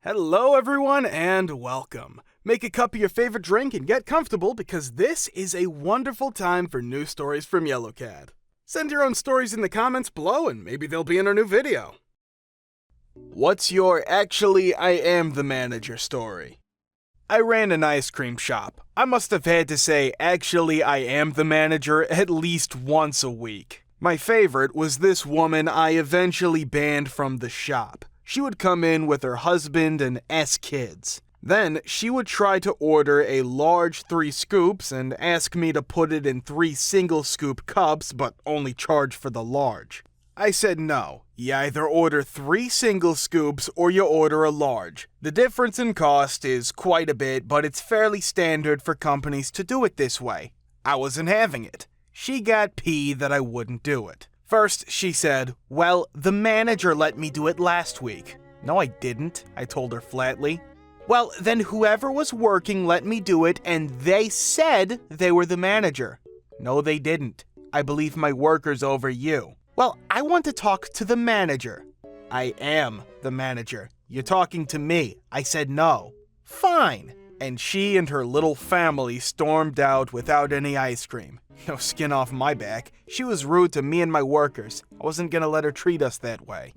Hello everyone and welcome. Make a cup of your favorite drink and get comfortable because this is a wonderful time for news stories from YellowCat. Send your own stories in the comments below and maybe they'll be in our new video. What's your "actually I am the manager" story? I ran an ice cream shop. I must have had to say "actually I am the manager" at least once a week. My favorite was this woman I eventually banned from the shop. She would come in with her husband and kids. Then she would try to order a large 3 scoops and ask me to put it in 3 single scoop cups but only charge for the large. I said no, you either order 3 single scoops or you order a large. The difference in cost is quite a bit, but it's fairly standard for companies to do it this way. I wasn't having it. She got peeved that I wouldn't do it. First, she said, "Well, the manager let me do it last week." "No, I didn't," I told her flatly. "Well, then whoever was working let me do it and they said they were the manager." "No, they didn't. I believe my workers over you." "Well, I want to talk to the manager." "I am the manager. You're talking to me." I said no. "Fine." And she and her little family stormed out without any ice cream. No skin off my back. She was rude to me and my workers. I wasn't gonna let her treat us that way.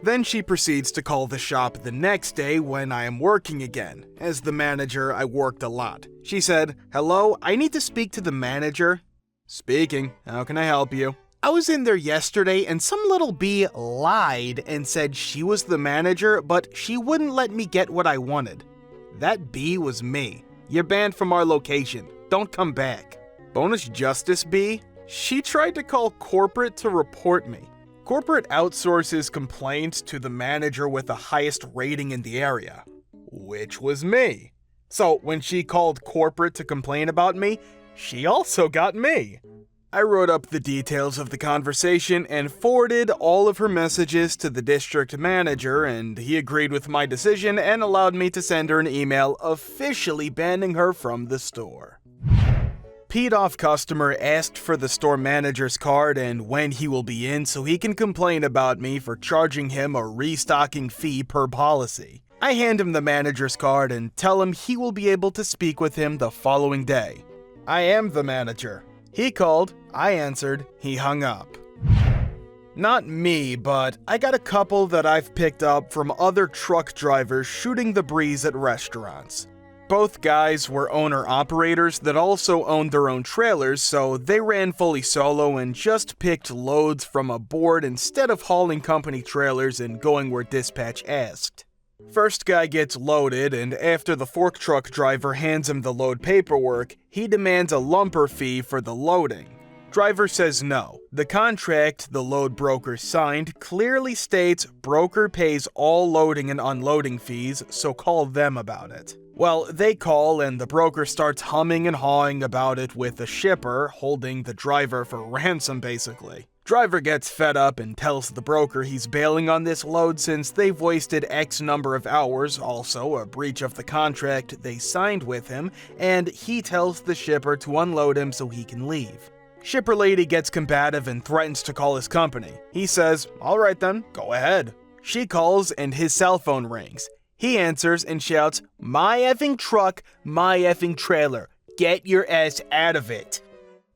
Then she proceeds to call the shop the next day when I am working again. As the manager, I worked a lot. She said, "Hello, I need to speak to the manager." "Speaking. How can I help you?" "I was in there yesterday and some little bee lied and said she was the manager, but she wouldn't let me get what I wanted." "That bee was me. You're banned from our location. Don't come back." Bonus justice bee? She tried to call corporate to report me. Corporate outsources complaints to the manager with the highest rating in the area, which was me. So when she called corporate to complain about me, she also got me. I wrote up the details of the conversation and forwarded all of her messages to the district manager, and he agreed with my decision and allowed me to send her an email officially banning her from the store. Peed off customer asked for the store manager's card and when he will be in so he can complain about me for charging him a restocking fee per policy. I hand him the manager's card and tell him he will be able to speak with him the following day. "I am the manager." He called, I answered, he hung up. Not me, but I got a couple that I've picked up from other truck drivers shooting the breeze at restaurants. Both guys were owner-operators that also owned their own trailers, so they ran fully solo and just picked loads from a board instead of hauling company trailers and going where dispatch asked. First guy gets loaded, and after the fork truck driver hands him the load paperwork, he demands a lumper fee for the loading. Driver says no. The contract the load broker signed clearly states broker pays all loading and unloading fees, so call them about it. Well, they call and the broker starts humming and hawing about it with the shipper holding the driver for ransom basically. Driver gets fed up and tells the broker he's bailing on this load since they've wasted X number of hours, also a breach of the contract they signed with him, and he tells the shipper to unload him so he can leave. Shipper lady gets combative and threatens to call his company. He says, "Alright then, go ahead." She calls and his cell phone rings. He answers and shouts, "My effing truck, my effing trailer. Get your ass out of it."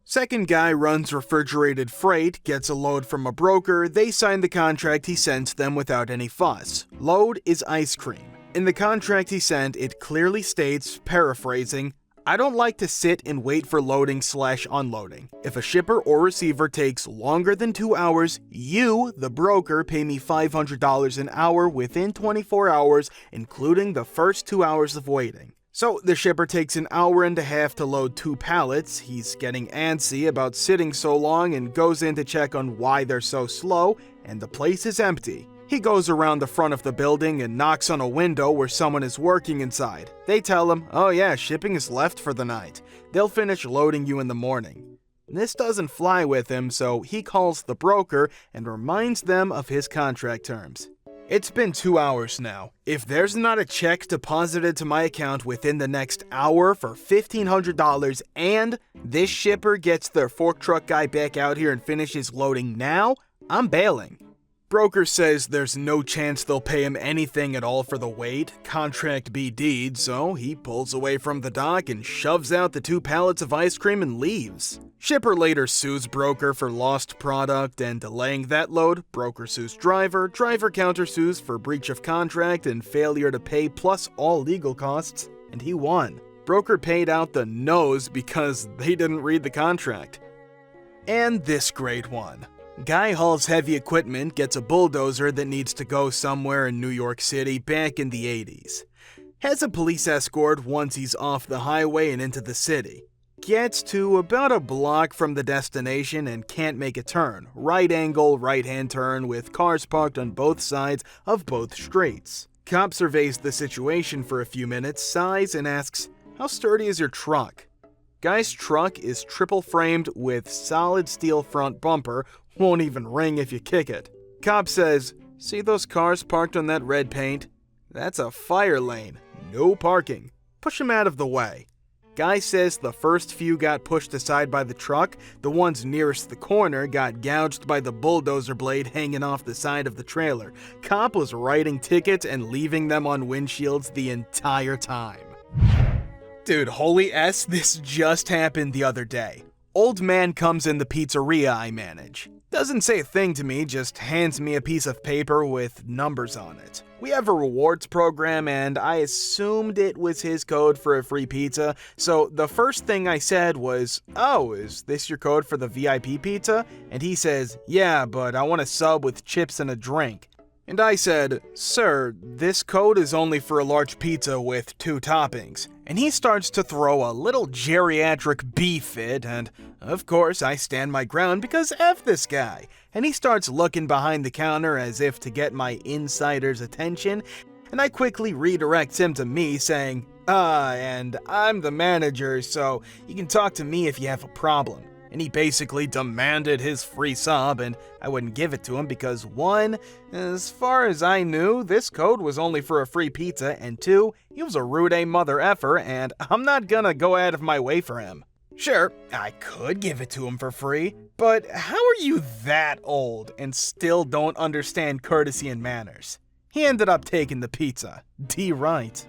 Second guy runs refrigerated freight, gets a load from a broker, they sign the contract he sends them without any fuss. Load is ice cream. In the contract he sent, it clearly states, paraphrasing, "I don't like to sit and wait for loading/unloading. If a shipper or receiver takes longer than 2 hours, you, the broker, pay me $500 an hour within 24 hours, including the first 2 hours of waiting." So the shipper takes an hour and a half to load 2 pallets. He's getting antsy about sitting so long and goes in to check on why they're so slow, and the place is empty. He goes around the front of the building and knocks on a window where someone is working inside. They tell him, "Oh yeah, shipping is left for the night. They'll finish loading you in the morning." This doesn't fly with him, so he calls the broker and reminds them of his contract terms. It's been 2 hours now. If there's not a check deposited to my account within the next hour for $1,500 and this shipper gets their fork truck guy back out here and finishes loading now, I'm bailing. Broker says there's no chance they'll pay him anything at all for the wait, contract be deed, so he pulls away from the dock and shoves out the 2 pallets of ice cream and leaves. Shipper later sues broker for lost product and delaying that load. Broker sues driver countersues for breach of contract and failure to pay plus all legal costs, and he won. Broker paid out the nose because they didn't read the contract. And this great one. Guy hauls heavy equipment, gets a bulldozer that needs to go somewhere in New York City back in the 80s. Has a police escort once he's off the highway and into the city. Gets to about a block from the destination and can't make a turn. Right angle, right-hand turn with cars parked on both sides of both streets. Cop surveys the situation for a few minutes, sighs, and asks, "How sturdy is your truck?" Guy's truck is triple framed with solid steel front bumper, won't even ring if you kick it. Cop says, "See those cars parked on that red paint? That's a fire lane, no parking. Push them out of the way." Guy says the first few got pushed aside by the truck, the ones nearest the corner got gouged by the bulldozer blade hanging off the side of the trailer. Cop was writing tickets and leaving them on windshields the entire time. Dude, holy S, this just happened the other day. Old man comes in the pizzeria I manage. Doesn't say a thing to me, just hands me a piece of paper with numbers on it. We have a rewards program and I assumed it was his code for a free pizza, so the first thing I said was, "Oh, is this your code for the VIP pizza?" And he says, "Yeah, but I want a sub with chips and a drink." And I said, "Sir, this code is only for a large pizza with 2 toppings." And he starts to throw a little geriatric bee fit, and of course I stand my ground because F this guy. And he starts looking behind the counter as if to get my insider's attention, and I quickly redirect him to me saying, and I'm the manager, so you can talk to me if you have a problem." And he basically demanded his free sub, and I wouldn't give it to him because 1, as far as I knew, this code was only for a free pizza, and 2, he was a rude mother effer, and I'm not gonna go out of my way for him. Sure, I could give it to him for free, but how are you that old and still don't understand courtesy and manners? He ended up taking the pizza. D right.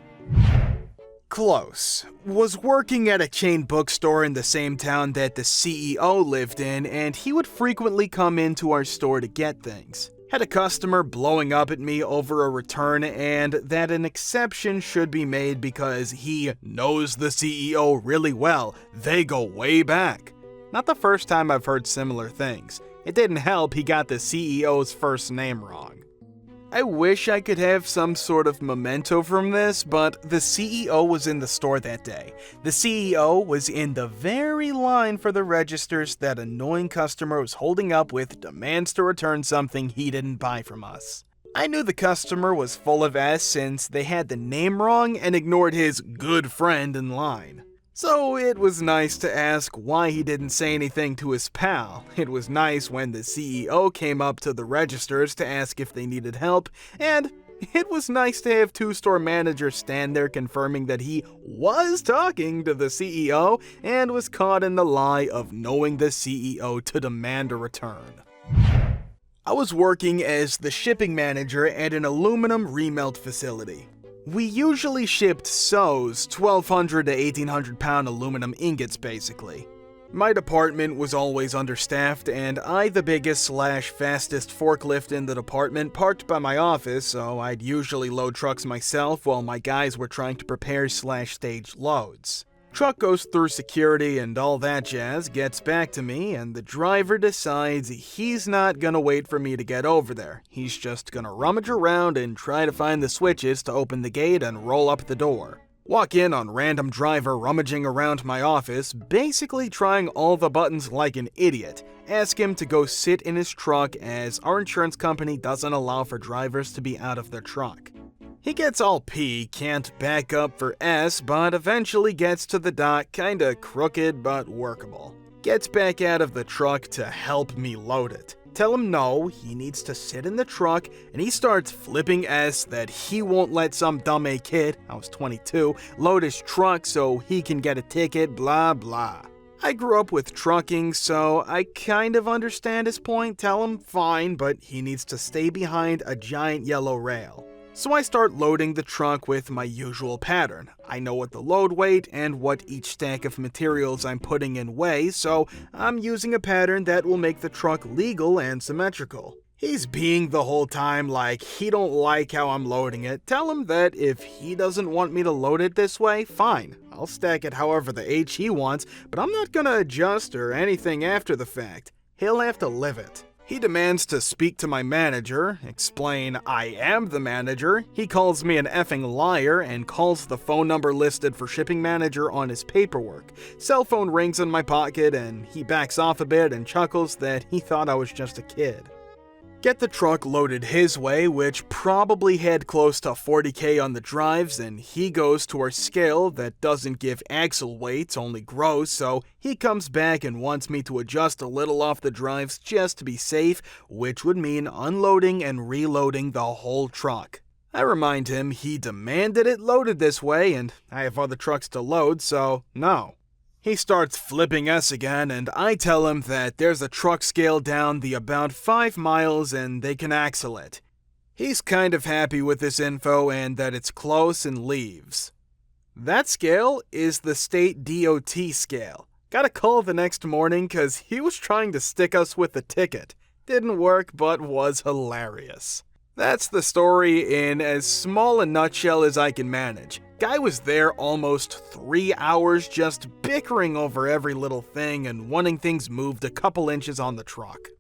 Close. Was working at a chain bookstore in the same town that the CEO lived in, and he would frequently come into our store to get things. Had a customer blowing up at me over a return and that an exception should be made because he knows the CEO really well. They go way back. Not the first time I've heard similar things. It didn't help he got the CEO's first name wrong. I wish I could have some sort of memento from this, but the CEO was in the store that day. The CEO was in the very line for the registers that annoying customer was holding up with demands to return something he didn't buy from us. I knew the customer was full of S since they had the name wrong and ignored his good friend in line. So it was nice to ask why he didn't say anything to his pal. It was nice when the CEO came up to the registers to ask if they needed help, and it was nice to have 2 store managers stand there confirming that he was talking to the CEO and was caught in the lie of knowing the CEO to demand a return. I was working as the shipping manager at an aluminum remelt facility. We usually shipped SOs, 1,200 to 1,800 pound aluminum ingots basically. My department was always understaffed and I the biggest / fastest forklift in the department parked by my office, so I'd usually load trucks myself while my guys were trying to prepare / stage loads. Truck goes through security and all that jazz, gets back to me, and the driver decides he's not gonna wait for me to get over there. He's just gonna rummage around and try to find the switches to open the gate and roll up the door. Walk in on random driver rummaging around my office, basically trying all the buttons like an idiot. Ask him to go sit in his truck as our insurance company doesn't allow for drivers to be out of their truck. He gets all P, can't back up for S, but eventually gets to the dock, kinda crooked but workable. Gets back out of the truck to help me load it. Tell him no, he needs to sit in the truck, and he starts flipping S that he won't let some dumb kid, I was 22, load his truck so he can get a ticket, blah blah. I grew up with trucking, so I kind of understand his point. Tell him fine, but he needs to stay behind a giant yellow rail. So I start loading the truck with my usual pattern. I know what the load weight and what each stack of materials I'm putting in weigh, so I'm using a pattern that will make the truck legal and symmetrical. He's being the whole time like he don't like how I'm loading it. Tell him that if he doesn't want me to load it this way, fine. I'll stack it however the H he wants, but I'm not gonna adjust or anything after the fact. He'll have to live it. He demands to speak to my manager, explain I am the manager. He calls me an effing liar and calls the phone number listed for shipping manager on his paperwork. Cell phone rings in my pocket and he backs off a bit and chuckles that he thought I was just a kid. Get the truck loaded his way, which probably had close to 40K on the drives, and he goes to our scale that doesn't give axle weights, only gross, so he comes back and wants me to adjust a little off the drives just to be safe, which would mean unloading and reloading the whole truck. I remind him he demanded it loaded this way, and I have other trucks to load, so no. He starts flipping us again, and I tell him that there's a truck scale down the about 5 miles and they can axle it. He's kind of happy with this info and that it's close and leaves. That scale is the state DOT scale. Got a call the next morning cause he was trying to stick us with the ticket. Didn't work but was hilarious. That's the story in as small a nutshell as I can manage. Guy was there almost 3 hours just bickering over every little thing and wanting things moved a couple inches on the truck.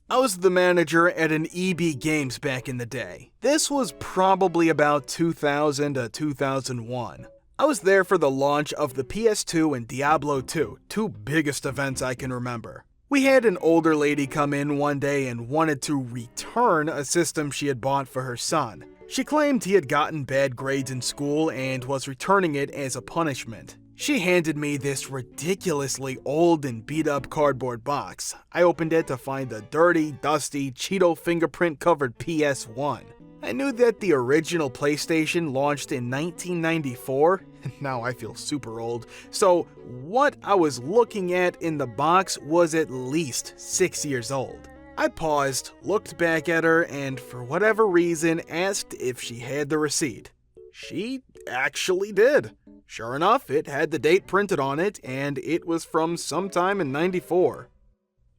I was the manager at an EB Games back in the day. This was probably about 2000 to 2001. I was there for the launch of the PS2 and Diablo 2, two biggest events I can remember. We had an older lady come in one day and wanted to return a system she had bought for her son. She claimed he had gotten bad grades in school and was returning it as a punishment. She handed me this ridiculously old and beat up cardboard box. I opened it to find a dirty, dusty, Cheeto fingerprint-covered PS1. I knew that the original PlayStation launched in 1994, and now I feel super old, so what I was looking at in the box was at least 6 years old. I paused, looked back at her, and for whatever reason asked if she had the receipt. She actually did. Sure enough, it had the date printed on it, and it was from sometime in '94.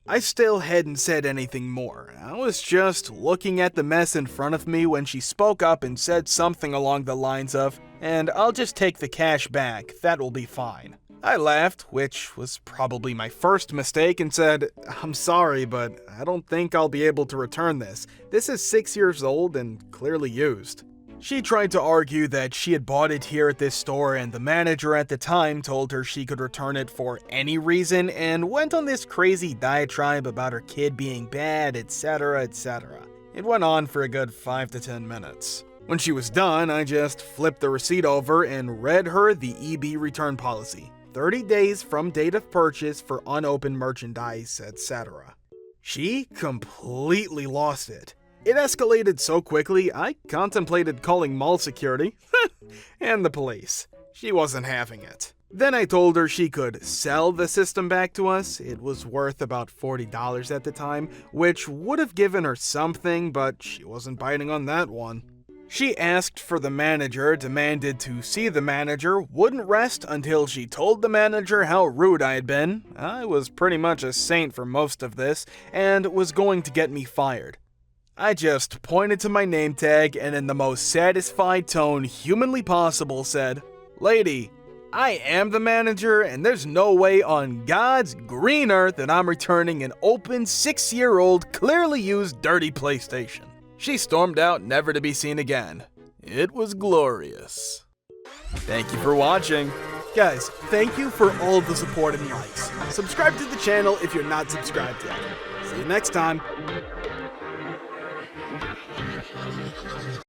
I still hadn't said anything more. I was just looking at the mess in front of me when she spoke up and said something along the lines of, "And I'll just take the cash back, that will be fine." I laughed, which was probably my first mistake, and said, "I'm sorry, but I don't think I'll be able to return this. This is 6 years old and clearly used." She tried to argue that she had bought it here at this store and the manager at the time told her she could return it for any reason and went on this crazy diatribe about her kid being bad, etc, etc. It went on for a good 5 to 10 minutes. When she was done, I just flipped the receipt over and read her the EB return policy. 30 days from date of purchase for unopened merchandise, etc. She completely lost it. It escalated so quickly, I contemplated calling mall security and the police. She wasn't having it. Then I told her she could sell the system back to us. It was worth about $40 at the time, which would have given her something, but she wasn't biting on that one. She asked for the manager, demanded to see the manager, wouldn't rest until she told the manager how rude I had been. I was pretty much a saint for most of this, and was going to get me fired. I just pointed to my name tag and in the most satisfied tone humanly possible said, "Lady, I am the manager and there's no way on God's green earth that I'm returning an open 6-year-old clearly used dirty PlayStation." She stormed out, never to be seen again. It was glorious. Thank you for watching. Guys, thank you for all the support and likes. Subscribe to the channel if you're not subscribed yet. See you next time.